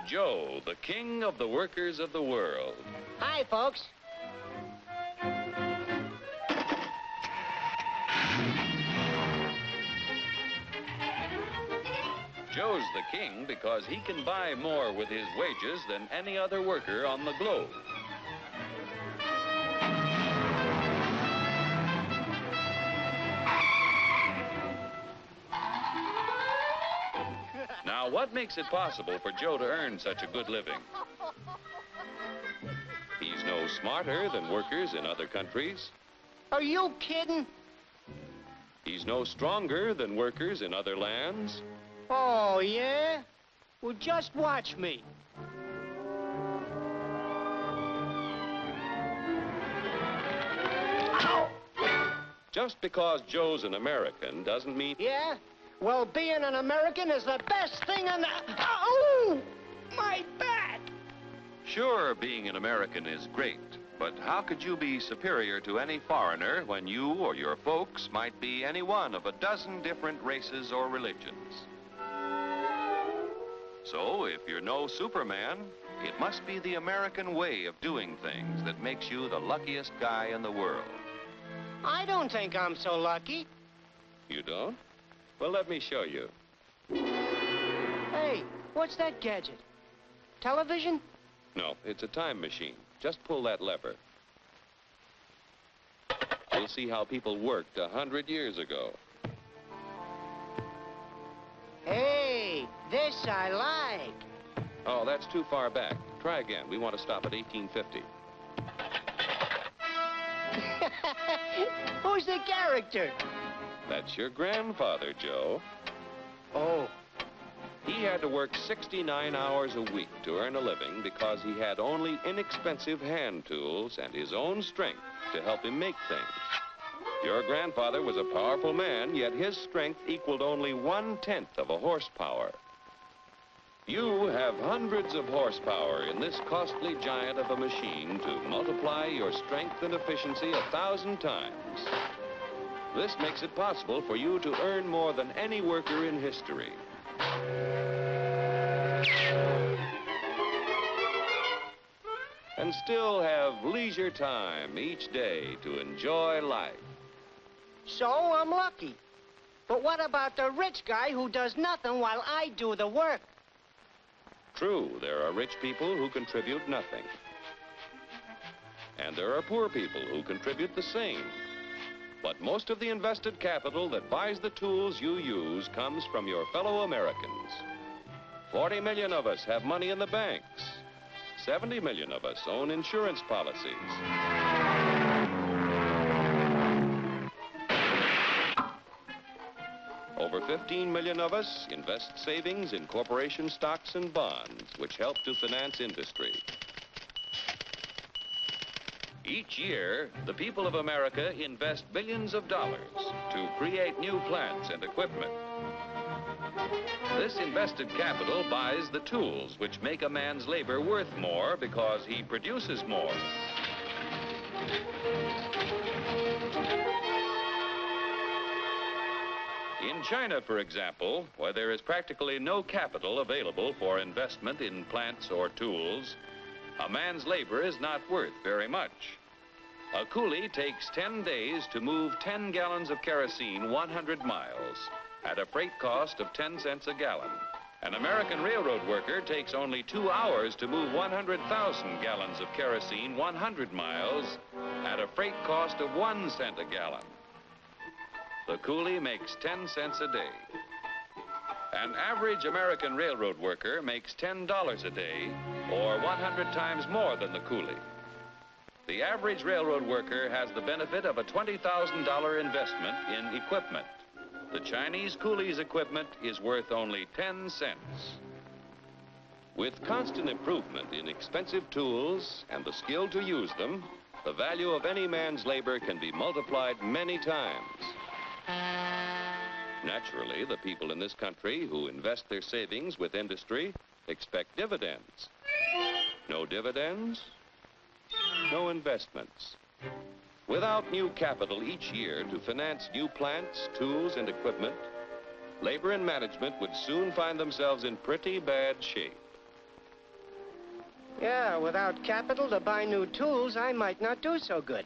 Joe, the king of the workers of the world. Hi, folks. Joe's the king because he can buy more with his wages than any other worker on the globe. Now, what makes it possible for Joe to earn such a good living? He's no smarter than workers in other countries. Are you kidding? He's no stronger than workers in other lands. Oh, yeah? Well, just watch me. Ow! Just because Joe's an American doesn't mean... Yeah? Well, being an American is the best thing on the... Oh! My back! Sure, being an American is great, but how could you be superior to any foreigner when you or your folks might be any one of a dozen different races or religions? So, if you're no Superman, it must be the American way of doing things that makes you the luckiest guy in the world. I don't think I'm so lucky. You don't? Well, let me show you. Hey, what's that gadget? Television? No, it's a time machine. Just pull that lever. You'll see how people worked 100 years ago. Hey, this I like. Oh, that's too far back. Try again. We want to stop at 1850. Who's the character? That's your grandfather, Joe. Oh. He had to work 69 hours a week to earn a living because he had only inexpensive hand tools and his own strength to help him make things. Your grandfather was a powerful man, yet his strength equaled only 1/10 of a horsepower. You have hundreds of horsepower in this costly giant of a machine to multiply your strength and efficiency 1,000 times. This makes it possible for you to earn more than any worker in history. And still have leisure time each day to enjoy life. So I'm lucky. But what about the rich guy who does nothing while I do the work? True, there are rich people who contribute nothing. And there are poor people who contribute the same. But most of the invested capital that buys the tools you use comes from your fellow Americans. 40 million of us have money in the banks. 70 million of us own insurance policies. Over 15 million of us invest savings in corporation stocks and bonds, which help to finance industry. Each year, the people of America invest billions of dollars to create new plants and equipment. This invested capital buys the tools which make a man's labor worth more because he produces more. In China, for example, where there is practically no capital available for investment in plants or tools, a man's labor is not worth very much. A coolie takes 10 days to move 10 gallons of kerosene 100 miles at a freight cost of 10 cents a gallon. An American railroad worker takes only 2 hours to move 100,000 gallons of kerosene 100 miles at a freight cost of 1 cent a gallon. The coolie makes 10 cents a day. An average American railroad worker makes $10 a day, or 100 times more than the coolie. The average railroad worker has the benefit of a $20,000 investment in equipment. The Chinese coolie's equipment is worth only 10 cents. With constant improvement in expensive tools and the skill to use them, the value of any man's labor can be multiplied many times. Naturally, the people in this country who invest their savings with industry expect dividends. No dividends, no investments. Without new capital each year to finance new plants, tools, and equipment, labor and management would soon find themselves in pretty bad shape. Yeah, without capital to buy new tools, I might not do so good.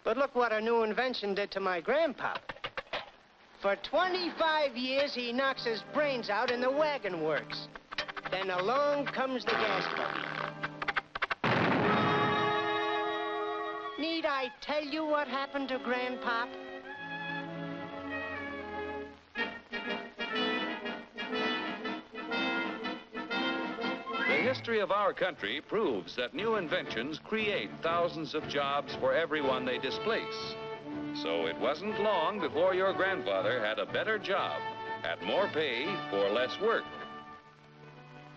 But look what a new invention did to my grandpa. For 25 years, he knocks his brains out in the wagon works. Then along comes the gas buggy. Need I tell you what happened to Grandpop? The history of our country proves that new inventions create thousands of jobs for everyone they displace. So it wasn't long before your grandfather had a better job, had more pay for less work.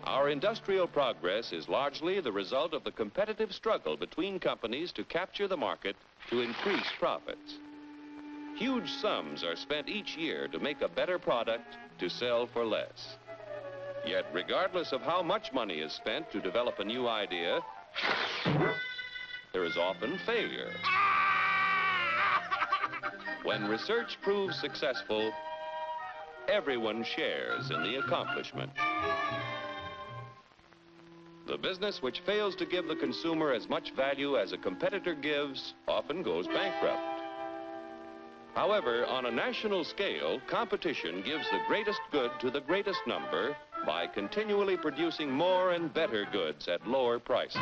Our industrial progress is largely the result of the competitive struggle between companies to capture the market to increase profits. Huge sums are spent each year to make a better product to sell for less. Yet, regardless of how much money is spent to develop a new idea, there is often failure. When research proves successful, everyone shares in the accomplishment. The business which fails to give the consumer as much value as a competitor gives often goes bankrupt. However, on a national scale, competition gives the greatest good to the greatest number by continually producing more and better goods at lower prices.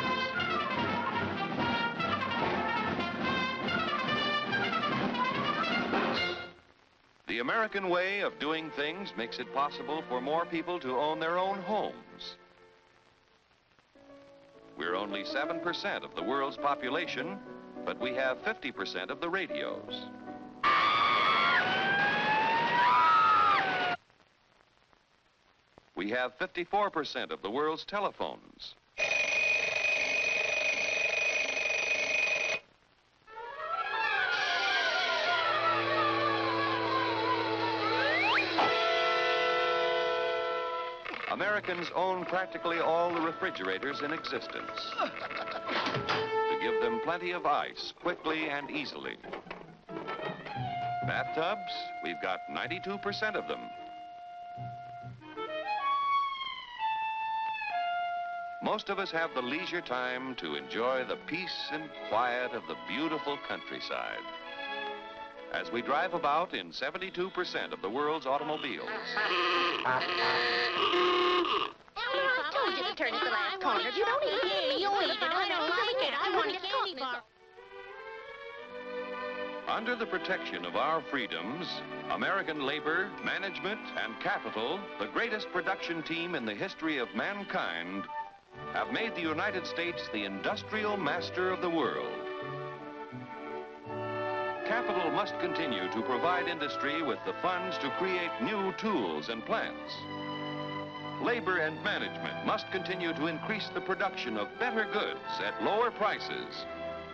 The American way of doing things makes it possible for more people to own their own homes. We're only 7% of the world's population, but we have 50% of the radios. We have 54% of the world's telephones. Americans own practically all the refrigerators in existence to give them plenty of ice quickly and easily. Bathtubs, we've got 92% of them. Most of us have the leisure time to enjoy the peace and quiet of the beautiful countryside as we drive about in 72% of the world's automobiles. I told you to turn at the last corner. You don't even give me your eat it. I don't like it. I want a candy bar. Under the protection of our freedoms, American labor, management, and capital, the greatest production team in the history of mankind, have made the United States the industrial master of the world. Capital must continue to provide industry with the funds to create new tools and plants. Labor and management must continue to increase the production of better goods at lower prices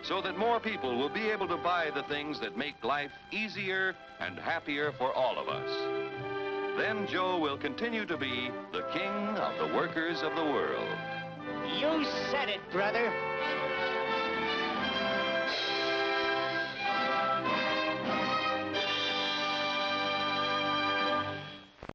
so that more people will be able to buy the things that make life easier and happier for all of us. Then Joe will continue to be the king of the workers of the world. You said it, brother.